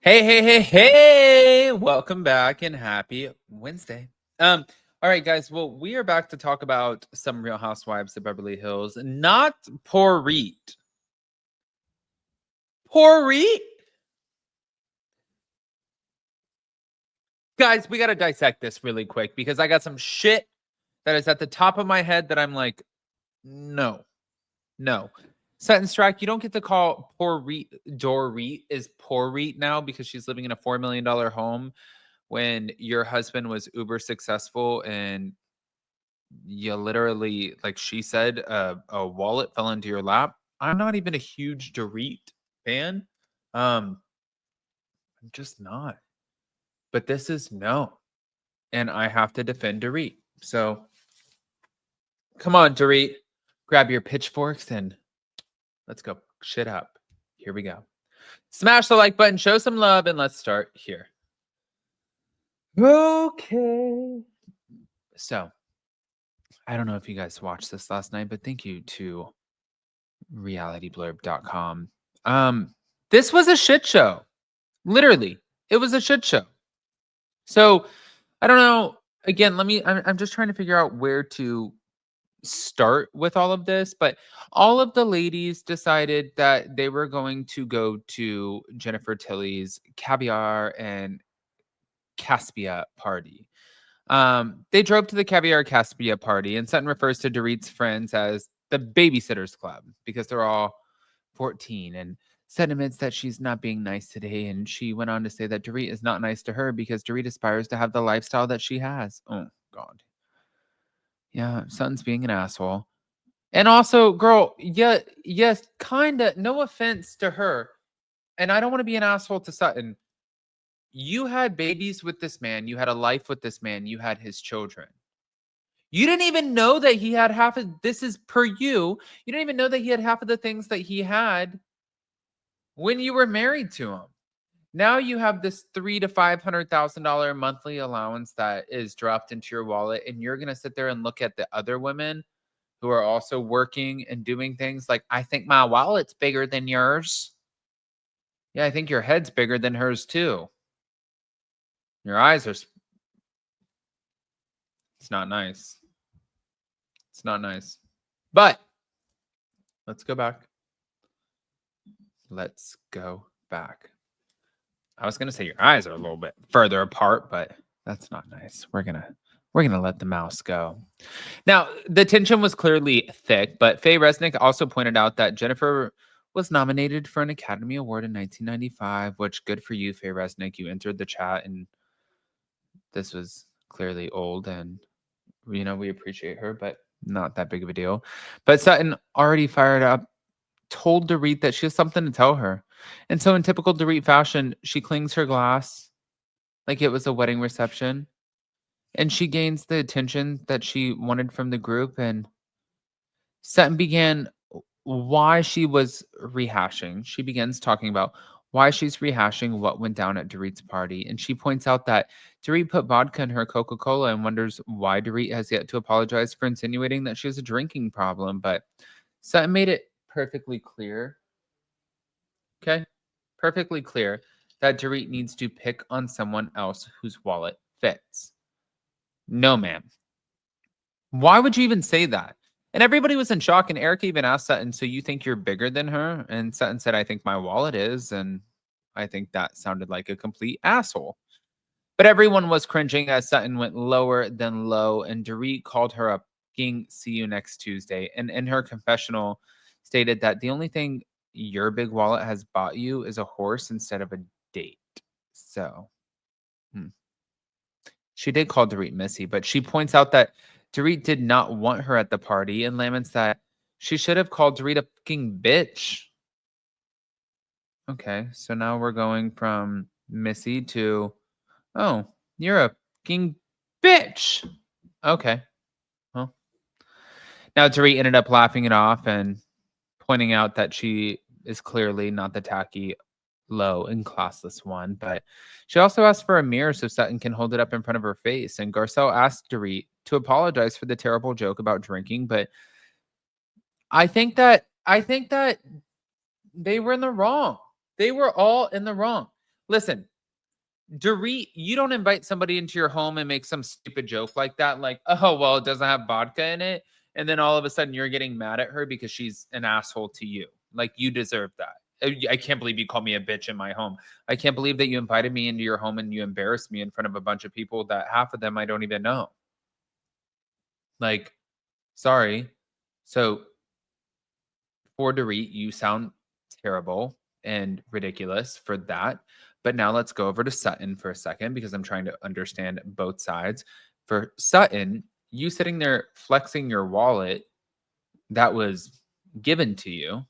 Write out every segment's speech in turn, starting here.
Hey, welcome back and happy Wednesday. All right, guys. Well, we are back to talk about some Real Housewives of Beverly Hills, not poor Reet. Poor Reet? Guys, we gotta dissect this really quick because I got some shit that is at the top of my head that I'm like, no. Sutton Strike, you don't get to call poor Dorit is poor Reet now because she's living in a $4 million home when your husband was uber successful and you literally, like she said, a wallet fell into your lap. I'm not even a huge Dorit fan. I'm just not. But this is no. And I have to defend Dorit. So come on, Dorit. Grab your pitchforks and let's go shit up. Here we go. Smash the like button, show some love, and let's start here. Okay. So I don't know if you guys watched this last night, but thank you to realityblurb.com. This was a shit show. Literally, it was a shit show. So I don't know. Again, I'm just trying to figure out where to start with all of this, but all of the ladies decided that they were going to go to Jennifer Tilly's caviar and Caspia party. They drove to the Caviar Caspia party, and Sutton refers to Dorit's friends as the Babysitters Club because they're all 14. And Sutton admits that she's not being nice today, and she went on to say that Dorit is not nice to her because Dorit aspires to have the lifestyle that she has. Oh, God. Yeah, Sutton's being an asshole. And also, girl, yeah, yes, kinda, no offense to her. And I don't want to be an asshole to Sutton. You had babies with this man. You had a life with this man. You had his children. You didn't even know that he had half of this is per you. You didn't even know that he had half of the things that he had when you were married to him. Now you have this $300,000 to $500,000 monthly allowance that is dropped into your wallet, and you're gonna sit there and look at the other women who are also working and doing things like, I think my wallet's bigger than yours. Yeah, I think your head's bigger than hers too. Your eyes are. It's not nice. It's not nice. But let's go back. Let's go back. I was gonna say your eyes are a little bit further apart, but that's not nice. We're gonna let the mouse go. Now, the tension was clearly thick, but Faye Resnick also pointed out that Jennifer was nominated for an Academy Award in 1995, which good for you, Faye Resnick. You entered the chat, and this was clearly old, and we appreciate her, but not that big of a deal. But Sutton already fired up, told Dorit that she has something to tell her. And so in typical Dorit fashion, she clings her glass like it was a wedding reception. And she gains the attention that she wanted from the group. And Sutton began why she was rehashing. She begins talking about why she's rehashing what went down at Dorit's party. And she points out that Dorit put vodka in her Coca-Cola and wonders why Dorit has yet to apologize for insinuating that she has a drinking problem. But Sutton made it perfectly clear. Okay? Perfectly clear that Dorit needs to pick on someone else whose wallet fits. No, ma'am. Why would you even say that? And everybody was in shock. And Erica even asked Sutton, so you think you're bigger than her? And Sutton said, I think my wallet is. And I think that sounded like a complete asshole. But everyone was cringing as Sutton went lower than low. And Dorit called her a fucking see you next Tuesday. And in her confessional, stated that the only thing your big wallet has bought you is a horse instead of a date. So she did call Dorit Missy, but she points out that Dorit did not want her at the party and laments that she should have called Dorit a fucking bitch. Okay, so now we're going from Missy to, oh, you're a fucking bitch. Okay. Well, now Dorit ended up laughing it off and pointing out that she is clearly not the tacky, low, and classless one. But she also asked for a mirror so Sutton can hold it up in front of her face. And Garcelle asked Dorit to apologize for the terrible joke about drinking. But I think that they were in the wrong. They were all in the wrong. Listen, Dorit, you don't invite somebody into your home and make some stupid joke like that, like, oh, well, it doesn't have vodka in it. And then all of a sudden you're getting mad at her because she's an asshole to you. Like, you deserve that. I can't believe you called me a bitch in my home. I can't believe that you invited me into your home and you embarrassed me in front of a bunch of people that half of them I don't even know. Like, sorry. So for Dorit, you sound terrible and ridiculous for that. But now let's go over to Sutton for a second because I'm trying to understand both sides. For Sutton, you sitting there flexing your wallet that was given to you.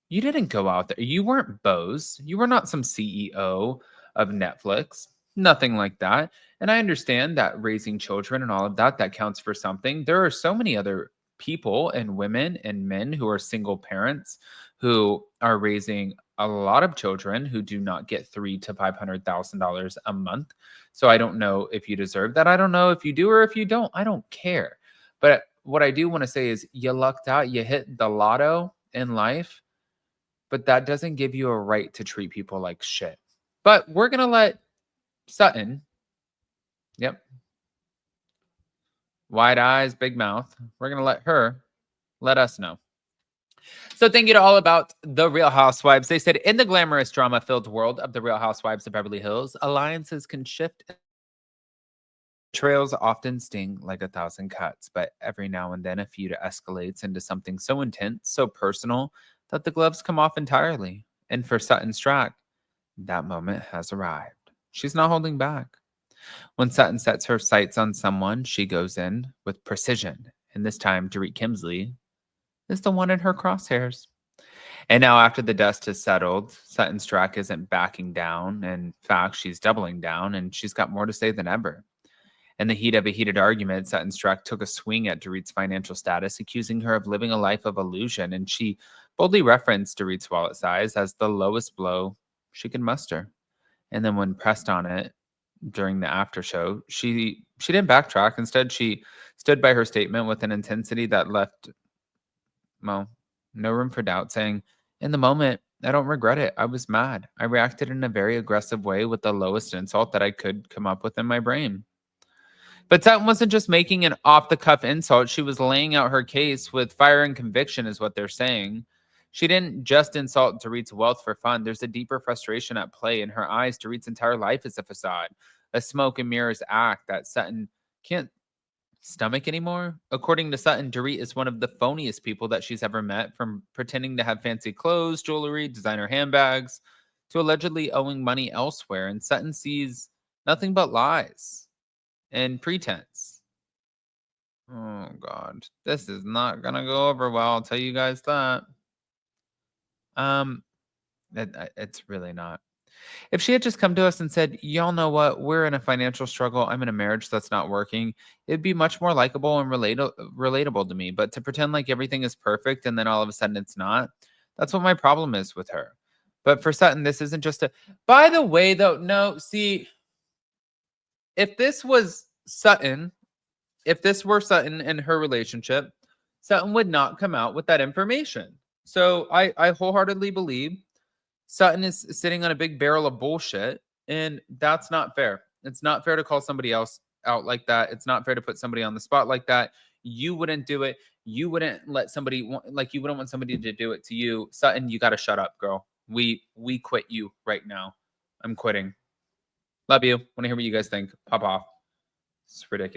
You didn't go out there. You weren't Bose. You were not some CEO of Netflix. Nothing like that. And I understand that raising children and all of that, that counts for something. There are so many other people and women and men who are single parents who are raising a lot of children who do not get $300,000 to $500,000 a month. So I don't know if you deserve that. I don't know if you do or if you don't. I don't care. But what I do want to say is you lucked out. You hit the lotto in life, but that doesn't give you a right to treat people like shit. But we're going to let Sutton, yep, wide eyes, big mouth, we're going to let her let us know. So thank you to all about the Real Housewives. They said in the glamorous drama-filled world of the Real Housewives of Beverly Hills, alliances can shift. Trails often sting like 1,000 cuts, but every now and then a feud escalates into something so intense, so personal, that the gloves come off entirely. And for Sutton Strack, that moment has arrived. She's not holding back. When Sutton sets her sights on someone, she goes in with precision. And this time, Dorit Kemsley is the one in her crosshairs. And now, after the dust has settled, Sutton Strack isn't backing down. In fact, she's doubling down, and she's got more to say than ever. In the heat of a heated argument, Sutton Strack took a swing at Dorit's financial status, accusing her of living a life of illusion, and she boldly referenced Dorit's wallet size as the lowest blow she could muster. And then when pressed on it during the after show, she didn't backtrack. Instead, she stood by her statement with an intensity that left, well, no room for doubt, saying, in the moment, I don't regret it. I was mad. I reacted in a very aggressive way with the lowest insult that I could come up with in my brain. But Sutton wasn't just making an off the cuff insult. She was laying out her case with fire and conviction, is what they're saying. She didn't just insult Dorit's wealth for fun. There's a deeper frustration at play. In her eyes, Dorit's entire life is a facade, a smoke and mirrors act that Sutton can't stomach anymore. According to Sutton, Dorit is one of the phoniest people that she's ever met, from pretending to have fancy clothes, jewelry, designer handbags, to allegedly owing money elsewhere. And Sutton sees nothing but lies and pretense. Oh, God. This is not going to go over well. I'll tell you guys that. It's really not. If she had just come to us and said, y'all know what, we're in a financial struggle, I'm in a marriage that's not working, it'd be much more likable and relatable to me. But to pretend like everything is perfect and then all of a sudden it's not, that's what my problem is with her. But for Sutton, this isn't just a, by the way, though, no, see, if this was Sutton, if this were Sutton and her relationship, Sutton would not come out with that information. So I wholeheartedly believe Sutton is sitting on a big barrel of bullshit, and that's not fair. It's not fair to call somebody else out like that. It's not fair to put somebody on the spot like that. You wouldn't do it. You wouldn't let somebody, like, you wouldn't want somebody to do it to you. Sutton, you got to shut up, girl. We quit you right now. I'm quitting. Love you. Want to hear what you guys think? Pop off. It's ridiculous.